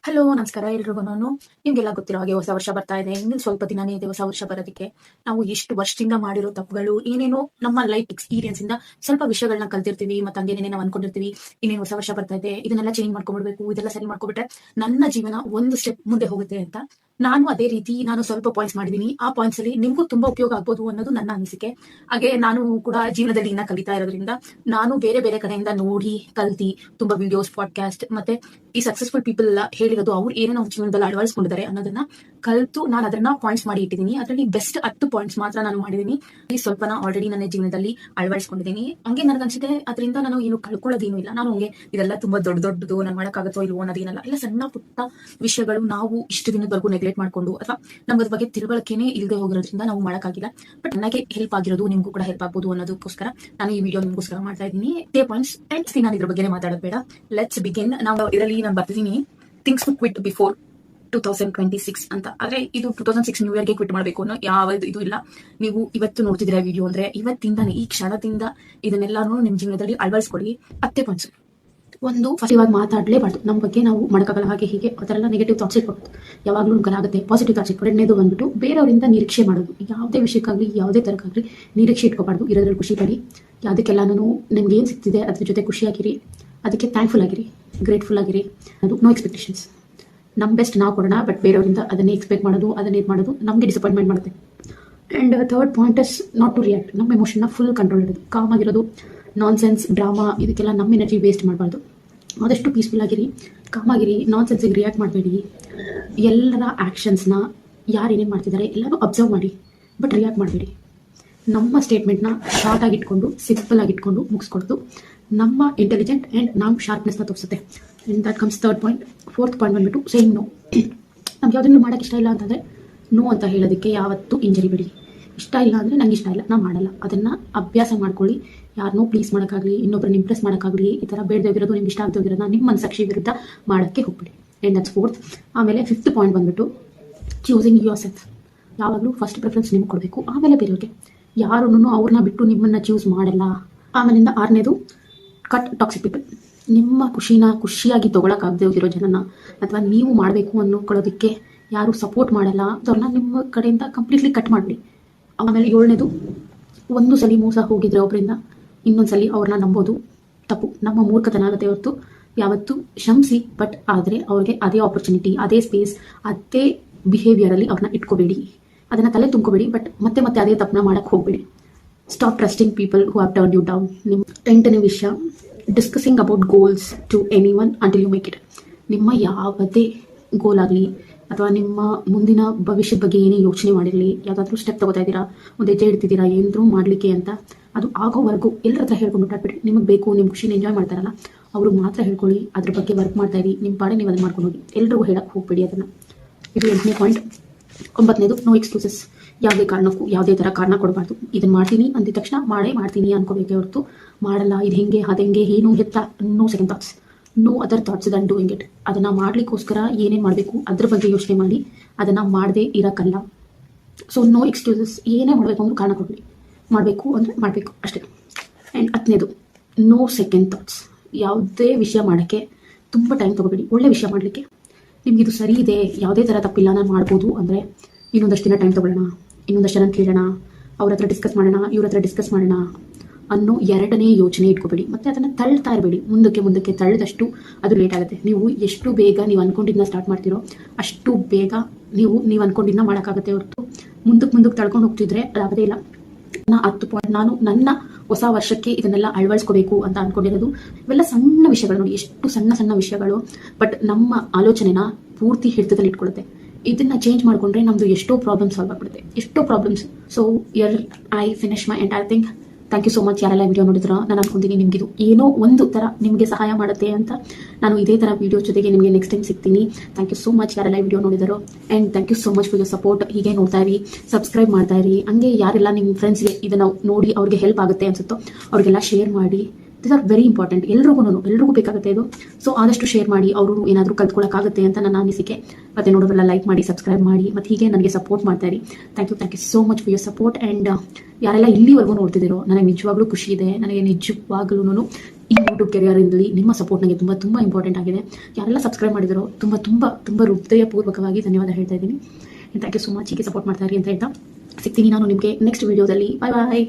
Hello ನಮಸ್ಕಾರ ಎಲ್ರಿಗೂ. ನಿಮ್ಗೆಲ್ಲ ಗೊತ್ತಿರೋ ಹಾಗೆ ಹೊಸ ವರ್ಷ ಬರ್ತಾ ಇದೆ. ಇನ್ನು ಸ್ವಲ್ಪ ದಿನನೇ ಇದೆ ಹೊಸ ವರ್ಷ ಬರೋದಕ್ಕೆ. ನಾವು ಎಷ್ಟು ವರ್ಷದಿಂದ ಮಾಡಿರೋ ತಪ್ಪುಗಳು ಏನೇನೋ ನಮ್ಮ ಲೈಫ್ ಎಕ್ಸ್ಪೀರಿಯನ್ಸ್ ಇಂದ ಸ್ವಲ್ಪ ವಿಷಯಗಳನ್ನ ಕಲ್ತಿರ್ತೀವಿ. ಮತ್ತೆ ಹಂಗೇನೇ ನಾವು ಅನ್ಕೊಂಡಿರ್ತೀವಿ ಇನ್ನೇನು ಹೊಸ ವರ್ಷ ಬರ್ತಾ ಇದೆ, ಇದನ್ನೆಲ್ಲ ಚೇಂಜ್ ಮಾಡ್ಕೊಂಡ್ಬಿಡ್ಬೇಕು, ಇದೆಲ್ಲ ಸರಿ ಮಾಡ್ಕೊಬಿಟ್ರೆ ನನ್ನ ಜೀವನ ಒಂದು ಸ್ಟೆಪ್ ಮುಂದೆ ಹೋಗುತ್ತೆ ಅಂತ. ನಾನು ಅದೇ ರೀತಿ ಸ್ವಲ್ಪ ಪಾಯಿಂಟ್ಸ್ ಮಾಡಿದೀನಿ. ಆ ಪಾಯಿಂಟ್ಸ್ ಅಲ್ಲಿ ನಿಮ್ಗೂ ತುಂಬಾ ಉಪಯೋಗ ಆಗ್ಬೋದು ಅನ್ನೋದು ನನ್ನ ಅನಿಸಿಕೆ. ಹಾಗೆ ನಾನು ಕೂಡ ಜೀವನದಲ್ಲಿ ಇನ್ನ ಕಲಿತಾ ಇರೋದ್ರಿಂದ ನಾನು ಬೇರೆ ಬೇರೆ ಕಡೆಯಿಂದ ನೋಡಿ ಕಲ್ತಿ ತುಂಬಾ ವಿಡಿಯೋಸ್, ಪಾಡ್ಕಾಸ್ಟ್ ಮತ್ತೆ ಈ ಸಕ್ಸಸ್ಫುಲ್ ಪೀಪಲ್ ಹೇಳಿರೋದು ಅವ್ರು ಏನೇನೋ ಜೀವನದಲ್ಲಿ ಅಳವಡಿಸ್ಕೊಂಡಿದ್ದಾರೆ ಅನ್ನೋದನ್ನ ಕಲ್ತು ನಾನು ಅದನ್ನ ಪಾಯಿಂಟ್ಸ್ ಮಾಡಿ ಇಟ್ಟಿದ್ದೀನಿ. ಅದರಲ್ಲಿ ಬೆಸ್ಟ್ 10 ಪಾಯಿಂಟ್ಸ್ ಮಾತ್ರ ನಾನು ಮಾಡಿದೀನಿ. ಈ ಸ್ವಲ್ಪನ ಆಲ್ರೆಡಿ ನನ್ನ ಜೀವನದಲ್ಲಿ ಅಳವಡಿಸ್ಕೊಂಡಿದ್ದೀನಿ. ಹಂಗೆ ನನಗನ್ಸಿದೆ ಅದರಿಂದ ನಾನು ಏನು ಕಳ್ಕೊಳ್ಳೋದೇನು ಇಲ್ಲ. ನಾನು ಹಂಗೆ ಇದೆಲ್ಲ ತುಂಬಾ ದೊಡ್ಡದು ನಾನು ಮಾಡಕ್ಕಾಗತ್ತೋ ಇಲ್ವೋ ಅನ್ನೋದೇನಲ್ಲ. ಎಲ್ಲ ಸಣ್ಣ ಪುಟ್ಟ ವಿಷಯಗಳು ನಾವು ಇಷ್ಟು ದಿನದವರೆಗೂ ನೆಗ್ಲೆಕ್ಟ್ ಮಾಡ್ಕೊಂಡು ಅಥವಾ ನಮ್ಗೆ ಅದ್ರ ಬಗ್ಗೆ ತಿಳುವಳಿಕೆನೇ ಇಲ್ಲದೆ ಹೋಗಿರೋದ್ರಿಂದ ನಾವು ಮಾಡಕ್ಕಾಗಿಲ್ಲ. ಬಟ್ ನನಗೆ ಹೆಲ್ಪ್ ಆಗಿರೋದು ನಿಮ್ಗೂ ಕೂಡ ಹೆಲ್ಪ್ ಆಗ್ಬೋದು ಅನ್ನೋದಕ್ಕೋಸ್ಕರ ನಾನು ಈ ವಿಡಿಯೋ ನಿಮ್ಗೋಸ್ಕರ ಮಾಡ್ತಾ ಇದ್ದೀನಿ. ಪಾಯಿಂಟ್ಸ್ ಅಂಡ್ ನಾನು ಇದ್ರ ಬಗ್ಗೆ ಮಾತಾಡೋದು ಬೇಡ. Let's begin. ನಾವು ಇದರಲ್ಲಿ ನಾನು ಬರ್ತಿದ್ದೀನಿ ಥಿಂಗ್ಸ್ ಟು ಕ್ವಿಟ್ ಬಿಫೋರ್ 2026 ಅಂತ. ಆದ್ರೆ ಇದು 2006 ನ್ಯೂ ಇಯರ್ಗೆ ಕ್ವಿಟ್ ಮಾಡಬೇಕು ಅನ್ನೋ ಯಾವ ಇದು ಇಲ್ಲ. ನೀವು ಇವತ್ತು ನೋಡ್ತಿದ್ದೀರಾ ವಿಡಿಯೋ ಅಂದ್ರೆ ಇವತ್ತಿಂದಾನೆ ಈ ಕ್ಷಣದಿಂದ ಇದನ್ನೆಲ್ಲಾನು ನಿಮ್ ಜೀವನದಲ್ಲಿ ಅಳವಡಿಸ್ಕೊಳ್ಳಿ. 10 ಪಾಯಿಂಟ್ಸ್. ಒಂದು, ಫಸ್ಟ್ ಇವಾಗ ಮಾತಾಡಲೇಬಾರ್ದು. ನಮ್ಮ ಬಗ್ಗೆ ನಾವು ಮಾಡಕ್ಕಾಗಲ್ಲ ಹಾಗೆ ಹೀಗೆ ಅದೆಲ್ಲ ನೆಗೆಟಿವ್ ಥಾಟ್ಸ್ ಇಟ್ಕೊಬೋದು. ಯಾವಾಗಲೂ ಆಗುತ್ತೆ ಪಾಸಿಟಿವ್ ಥಾಟ್ಸ್ ಇಟ್ಕೊಂಡು. ಎರಡನೇದು ಬಂದ್ಬಿಟ್ಟು ಬೇರೆಯವರಿಂದ ನಿರೀಕ್ಷೆ ಮಾಡೋದು. ಯಾವುದೇ ವಿಷಯಕ್ಕಾಗಲಿ ಯಾವುದೇ ಥರಕ್ಕಾಗಲಿ ನಿರೀಕ್ಷೆ ಇಟ್ಕೋಬಾರ್ದು. ಇರೋದ್ರಲ್ಲಿ ಖುಷಿ ಪಡಿ. ಯಾವುದಕ್ಕೆಲ್ಲನೂ ನಿಮ್ಗೆ ಏನು ಸಿಗ್ತಿದೆ ಅದ್ರ ಜೊತೆ ಖುಷಿಯಾಗಿರಿ, ಅದಕ್ಕೆ ಥ್ಯಾಂಕ್ಫುಲ್ ಆಗಿರಿ, ಗ್ರೇಟ್ಫುಲ್ ಆಗಿರಿ. ಅದು ನೋ ಎಕ್ಸ್ಪೆಕ್ಟೇಷನ್ಸ್. ನಮ್ಮ ಬೆಸ್ಟ್ ನಾವು ಕೊಡೋಣ, ಬಟ್ ಬೇರೆಯವರಿಂದ ಅದನ್ನೇ ಎಕ್ಸ್ಪೆಕ್ಟ್ ಮಾಡೋದು, ಅದನ್ನೇ ಇದು ಮಾಡೋದು ನಮಗೆ ಡಿಸಪಾಯಿಂಟ್ಮೆಂಟ್ ಮಾಡುತ್ತೆ. And third point is not to react. ನಮ್ಮ ಎಮೋಷನ್ನ ಫುಲ್ ಕಂಟ್ರೋಲ್ ಇಡೋದು, ಕಾಮ್ ಆಗಿರೋದು. ನಾನ್ ಸೆನ್ಸ್ ಡ್ರಾಮಾ ಇದಕ್ಕೆಲ್ಲ ನಮ್ಮ ಎನರ್ಜಿ ವೇಸ್ಟ್ ಮಾಡಬಾರ್ದು. ಆದಷ್ಟು ಪೀಸ್ಫುಲ್ ಆಗಿರಿ, ಕಾಮ್ ಆಗಿರಿ. ನಾನ್ ಸೆನ್ಸಿಗೆ ರಿಯಾಕ್ಟ್ ಮಾಡಬೇಡಿ. ಎಲ್ಲರ ಆ್ಯಕ್ಷನ್ಸ್ನ ಯಾರು ಏನೇನು ಮಾಡ್ತಿದ್ದಾರೆ ಎಲ್ಲರೂ ಅಬ್ಸರ್ವ್ ಮಾಡಿ, ಬಟ್ ರಿಯಾಕ್ಟ್ ಮಾಡಬೇಡಿ. ನಮ್ಮ ಸ್ಟೇಟ್ಮೆಂಟ್ನ ಶಾರ್ಟ್ ಆಗಿ ಇಟ್ಕೊಂಡು ಸಿಂಪಲ್ ಆಗಿ ಇಟ್ಕೊಂಡು ಮುಗಿಸ್ಕೊಡೋದು ನಮ್ಮ ಇಂಟೆಲಿಜೆಂಟ್ ಆ್ಯಂಡ್ ನಮ್ಮ ಶಾರ್ಪ್ನೆಸ್ನ ತೋರಿಸುತ್ತೆ. And that comes third point. Fourth point ಬಂದ್ಬಿಟ್ಟು ಸೇಯಿಂಗ್ ನೋ. ನಮ್ಗೆ ಯಾವುದನ್ನು ಮಾಡೋಕ್ಕೆ ಇಷ್ಟ ಇಲ್ಲ ಅಂತಂದರೆ ನೋ ಅಂತ ಹೇಳೋದಕ್ಕೆ ಯಾವತ್ತೂ ಇಂಜರಿ ಬಿಡಿ. ಇಷ್ಟ ಇಲ್ಲ ಅಂದರೆ ನಂಗೆ ಇಷ್ಟ ಇಲ್ಲ, ನಾನು ಮಾಡಲ್ಲ. ಅದನ್ನು ಅಭ್ಯಾಸ ಮಾಡ್ಕೊಳ್ಳಿ. ಯಾರನ್ನೂ ಪ್ಲೀಸ್ ಮಾಡೋಕ್ಕಾಗಲಿ, ಇನ್ನೊಬ್ಬರನ್ನ ಇಂಪ್ರೆಸ್ ಮಾಡೋಕ್ಕಾಗಲಿ, ಈ ಥರ ಬೇಡದೋಗಿರೋದು ನಿಮ್ಗೆ ಇಷ್ಟ ಆಗ್ದೋಗಿರೋದನ್ನ ನಿಮ್ಮ ಮನಸ್ಸಾಕ್ಷಿ ವಿರುದ್ಧ ಮಾಡೋಕ್ಕೆ ಹೋಗ್ಬಿಡಿ. And that's fourth. ಆಮೇಲೆ ಫಿಫ್ತ್ ಪಾಯಿಂಟ್ ಬಂದ್ಬಿಟ್ಟು ಚೂಸಿಂಗ್ ಯುವರ್ ಸೆಲ್ಫ್. ಯಾವಾಗಲೂ ಫಸ್ಟ್ ಪ್ರಿಫರೆನ್ಸ್ ನಿಮ್ಗೆ ಕೊಡಬೇಕು, ಆಮೇಲೆ ಬೇರೆಯವ್ರಿಗೆ. ಯಾರನ್ನೂ ಅವ್ರನ್ನ ಬಿಟ್ಟು ನಿಮ್ಮನ್ನು ಚೂಸ್ ಮಾಡಲ್ಲ. ಆಮೇಲಿಂದ 6ನೇದು ಕಟ್ ಟಾಕ್ಸಿಕ್ ಪೀಪಲ್. ನಿಮ್ಮ ಖುಷಿಯಾಗಿ ತೊಗೊಳಕ್ಕಾಗದೆ ಹೋಗಿರೋ ಜನನ ಅಥವಾ ನೀವು ಮಾಡಬೇಕು ಅನ್ನೋಕೊಳ್ಳೋದಕ್ಕೆ ಯಾರು ಸಪೋರ್ಟ್ ಮಾಡಲ್ಲ ಅವ್ರನ್ನ ನಿಮ್ಮ ಕಡೆಯಿಂದ ಕಂಪ್ಲೀಟ್ಲಿ ಕಟ್ ಮಾಡಿಬಿಡಿ. ಆಮೇಲೆ 7ನೇದು, ಒಂದು ಸಲ ಮೋಸ ಹೋಗಿದ್ರೆ ಒಬ್ಬರಿಂದ ಇನ್ನೊಂದ್ಸಲಿ ಅವ್ರನ್ನ ನಂಬೋದು ತಪ್ಪು. ನಮ್ಮ ಮೂರ್ಖತನ ಆಗುತ್ತೆ ಹೊರತು ಯಾವತ್ತೂ ಕ್ಷಮಿಸಿ, ಬಟ್ ಆದರೆ ಅವ್ರಿಗೆ ಅದೇ ಆಪರ್ಚುನಿಟಿ, ಅದೇ ಸ್ಪೇಸ್, ಅದೇ ಬಿಹೇವಿಯರಲ್ಲಿ ಅವ್ರನ್ನ ಇಟ್ಕೋಬೇಡಿ. ಅದನ್ನು ತಲೆ ತುಂಬ್ಕೋಬೇಡಿ, ಬಟ್ ಮತ್ತೆ ಅದೇ ತಪ್ಪನ್ನ ಮಾಡೋಕ್ಕೆ ಹೋಗಬೇಡಿ. Stop trusting people who have turn you down. ನಿಮ್ಮ 8ನೇ ವಿಷಯ, discussing about goals to any one until you make it. ನಿಮ್ಮ ಯಾವುದೇ ಗೋಲ್ ಆಗಲಿ ಅಥವಾ ನಿಮ್ಮ ಮುಂದಿನ ಭವಿಷ್ಯದ ಬಗ್ಗೆ ಏನೇ ಯೋಚನೆ ಮಾಡಿರಲಿ, ಯಾವುದಾದ್ರೂ ಸ್ಟೆಪ್ ತಗೋತಾ ಇದ್ದೀರಾ, ಒಂದು ಹೆಜ್ಜೆ ಇಡ್ತಿದ್ದೀರಾ ಏನಾದರೂ ಮಾಡಲಿಕ್ಕೆ ಅಂತ, ಅದು ಆಗೋವರೆಗೂ ಎಲ್ಲರ ಹತ್ರ ಹೇಳ್ಕೊಂಡು ಬಿಟ್ಟಾಡ್ಬಿಡಿ. ನಿಮಗೆ ಬೇಕು, ನಿಮ್ಮ ಖುಷಿನ ಎಂಜಾಯ್ ಮಾಡ್ತಾರಲ್ಲ ಅವರು ಮಾತ್ರ ಹೇಳ್ಕೊಳ್ಳಿ. ಅದ್ರ ಬಗ್ಗೆ ವರ್ಕ್ ಮಾಡ್ತಾ ಇರಿ. ನಿಮ್ಮ ಪಾಡೆ ನೀವು ಅದನ್ನು ಮಾಡ್ಕೊಂಡು ಹೋಗಿ, ಎಲ್ರಿಗೂ ಹೇಳಕ್ಕೆ ಹೋಗ್ಬೇಡಿ ಅದನ್ನು. ಇದು 8ನೇ ಪಾಯಿಂಟ್. 9ನೇದು, ನೋ ಎಕ್ಸ್ಕ್ಯೂಸಸ್. ಯಾವುದೇ ಕಾರಣಕ್ಕೂ ಯಾವುದೇ ಥರ ಕಾರಣ ಕೊಡಬಾರ್ದು. ಇದನ್ನು ಮಾಡ್ತೀನಿ ಅಂದಿದ ತಕ್ಷಣ ಮಾಡ್ತೀನಿ ಅನ್ಕೋಬೇಕೆ ಹೊರತು ಮಾಡಲ್ಲ, ಇದು ಹೆಂಗೆ ಅതെಂಗೆ ಏನು ಎತ್ತ, no second thoughts, no other thoughts than doing it. ಅದನ್ನು ಮಾಡಲಿಕ್ಕೋಸ್ಕರ ಏನೇನು ಮಾಡಬೇಕು ಅದ್ರ ಬಗ್ಗೆ ಯೋಚನೆ ಮಾಡಿ ಅದನ್ನು ಮಾಡದೇ ಇರೋಕ್ಕಲ್ಲ. So no excuses. ಏನೇ ಮಾಡಬೇಕು ಅಂದ್ರೂ ಕಾರಣ ಕೊಡಬೇಡಿ. ಮಾಡಬೇಕು ಅಂದರೆ ಮಾಡಬೇಕು ಅಷ್ಟೇ. ಆ್ಯಂಡ್ 10ನೇದು, ನೋ ಸೆಕೆಂಡ್ ಥಾಟ್ಸ್. ಯಾವುದೇ ವಿಷಯ ಮಾಡೋಕ್ಕೆ ತುಂಬ ಟೈಮ್ ತೊಗೋಬೇಡಿ. ಒಳ್ಳೆ ವಿಷಯ ಮಾಡಲಿಕ್ಕೆ ನಿಮಗಿದು ಸರಿ ಇದೆ, ಯಾವುದೇ ಥರ ತಪ್ಪಿಲ್ಲ, ನಾನು ಮಾಡ್ಬೋದು ಅಂದರೆ ಇನ್ನೊಂದಷ್ಟು ದಿನ ಟೈಮ್ ತೊಗೊಳ್ಳೋಣ, ಇನ್ನೊಂದಷ್ಟು ಜನ ಕೇಳೋಣ, ಅವ್ರ ಹತ್ರ ಡಿಸ್ಕಸ್ ಮಾಡೋಣ, ಇವ್ರ ಹತ್ರ ಡಿಸ್ಕಸ್ ಮಾಡೋಣ ಅನ್ನೋ 2ನೇ ಯೋಚನೆ ಇಟ್ಕೋಬೇಡಿ. ಮತ್ತು ಅದನ್ನು ತಳ್ತಾ ಇರಬೇಡಿ. ಮುಂದಕ್ಕೆ ತಳ್ಳಿದಷ್ಟು ಅದು ಲೇಟ್ ಆಗುತ್ತೆ. ನೀವು ಎಷ್ಟು ಬೇಗ ನೀವು ಅಂದ್ಕೊಂಡಿದ್ದನ್ನ ಸ್ಟಾರ್ಟ್ ಮಾಡ್ತೀರೋ ಅಷ್ಟು ಬೇಗ ನೀವು ಅಂದ್ಕೊಂಡಿದ್ದನ್ನ ಮಾಡೋಕ್ಕಾಗುತ್ತೆ ಹೊರತು ಮುಂದಕ್ಕೆ ತಳ್ಕೊಂಡು ಹೋಗ್ತಿದ್ರೆ ಅದಾಗದೇ ಇಲ್ಲ. 10 ಪಾಯಿಂಟ್ ನಾನು ನನ್ನ ಹೊಸ ವರ್ಷಕ್ಕೆ ಇದನ್ನೆಲ್ಲ ಅಳವಡಿಸ್ಕೋಬೇಕು ಅಂತ ಅಂದ್ಕೊಂಡಿರೋದು. ಇವೆಲ್ಲ ಸಣ್ಣ ವಿಷಯಗಳು ನೋಡಿ, ಎಷ್ಟು ಸಣ್ಣ ವಿಷಯಗಳು, ಬಟ್ ನಮ್ಮ ಆಲೋಚನೆನ ಪೂರ್ತಿ ಹಿಡಿತದಲ್ಲಿ ಇಟ್ಕೊಳ್ಳುತ್ತೆ. ಇದನ್ನ ಚೇಂಜ್ ಮಾಡ್ಕೊಂಡ್ರೆ ನಮ್ದು ಎಷ್ಟೋ ಪ್ರಾಬ್ಲಮ್ ಸಾಲ್ವ್ ಆಗ್ಬಿಡುತ್ತೆ, ಎಷ್ಟೋ problems. So I finish my entire thing. Thank you so much. ಯಾರೆಲ್ಲ ವಿಡಿಯೋ ನೋಡಿದ್ರ ನಾನು ಅನ್ಕೊಂತೀನಿ ನಿಮಗಿದು ಏನೋ ಒಂದು ಥರ ನಿಮಗೆ ಸಹಾಯ ಮಾಡುತ್ತೆ ಅಂತ. ನಾನು ಇದೇ ಥರ ವಿಡಿಯೋ ಜೊತೆಗೆ ನಿಮಗೆ ನೆಕ್ಸ್ಟ್ ಟೈಮ್ ಸಿಗ್ತೀನಿ. ಥ್ಯಾಂಕ್ ಯು ಸೋ ಮಚ್ ಯಾರೆಲ್ಲ ವಿಡಿಯೋ ನೋಡಿದಾರೋ. And thank you so much for your support. ಹೀಗೆ ನೋಡ್ತಾ ಇರಿ, ಸಬ್ಸ್ಕ್ರೈಬ್ ಮಾಡ್ತಾ ಇರಿ. ಹಂಗೆ ಯಾರೆಲ್ಲ ನಿಮ್ಮ ಫ್ರೆಂಡ್ಸ್ಗೆ ಇದನ್ನು ನೋಡಿ ಅವ್ರಿಗೆ ಹೆಲ್ಪ್ ಆಗುತ್ತೆ ಅನ್ಸುತ್ತೋ ಅವ್ರಿಗೆಲ್ಲ ಶೇರ್ ಮಾಡಿ. This are very important. ಎಲ್ರಿಗೂ ಬೇಕಾಗುತ್ತೆ ಇದು. ಸೊ ಆದಷ್ಟು ಶೇರ್ ಮಾಡಿ, ಅವರು ಏನಾದರೂ ಕಲ್ತ್ಕೊಳ್ಳೋಕ್ಕಾಗುತ್ತೆ ಅಂತ ನನ್ನ ಅನಿಸಿಕೆ. ಮತ್ತೆ ನೋಡೋರೆಲ್ಲ ಲೈಕ್ ಮಾಡಿ, ಸಬ್ಸ್ಕ್ರೈಬ್ ಮಾಡಿ, ಮತ್ತು ಹೀಗೆ ನನಗೆ ಸಪೋರ್ಟ್ ಮಾಡ್ತಾ ಇರಿ. Thank you so much for your support. And ಯಾರೆಲ್ಲ ಇಲ್ಲಿವರೆಗೂ ನೋಡ್ತಿದ್ದೀರೋ ನನಗೆ ನಿಜವಾಗ್ಲೂ ಖುಷಿ ಇದೆ. ನನಗೆ ನಿಜವಾಗ್ಲೂ ಈ ಯೂಟ್ಯೂಬ್ ಕೆರಿಯರಲ್ಲಿ ನಿಮ್ಮ ಸಪೋರ್ಟ್ ನನಗೆ ತುಂಬ ತುಂಬ ಇಂಪಾರ್ಟೆಂಟ್ ಆಗಿದೆ. ಯಾರೆಲ್ಲ ಸಬ್ಸ್ಕ್ರೈಬ್ ಮಾಡಿದಿರೋ ತುಂಬ ತುಂಬ ತುಂಬ ಹೃದಯಪೂರ್ವಕವಾಗಿ ಧನ್ಯವಾದ ಹೇಳ್ತಾ ಇದ್ದೀನಿ. Thank you so much. ಹೀಗೆ ಸಪೋರ್ಟ್ ಮಾಡ್ತಾ ಇರಿ ಅಂತ ಹೇಳ್ತಾ ಸಿಗ್ತೀನಿ ನಾನು ನಿಮಗೆ ನೆಕ್ಸ್ಟ್ ವಿಡಿಯೋದಲ್ಲಿ. ಬಾಯ್ ಬಾಯ್.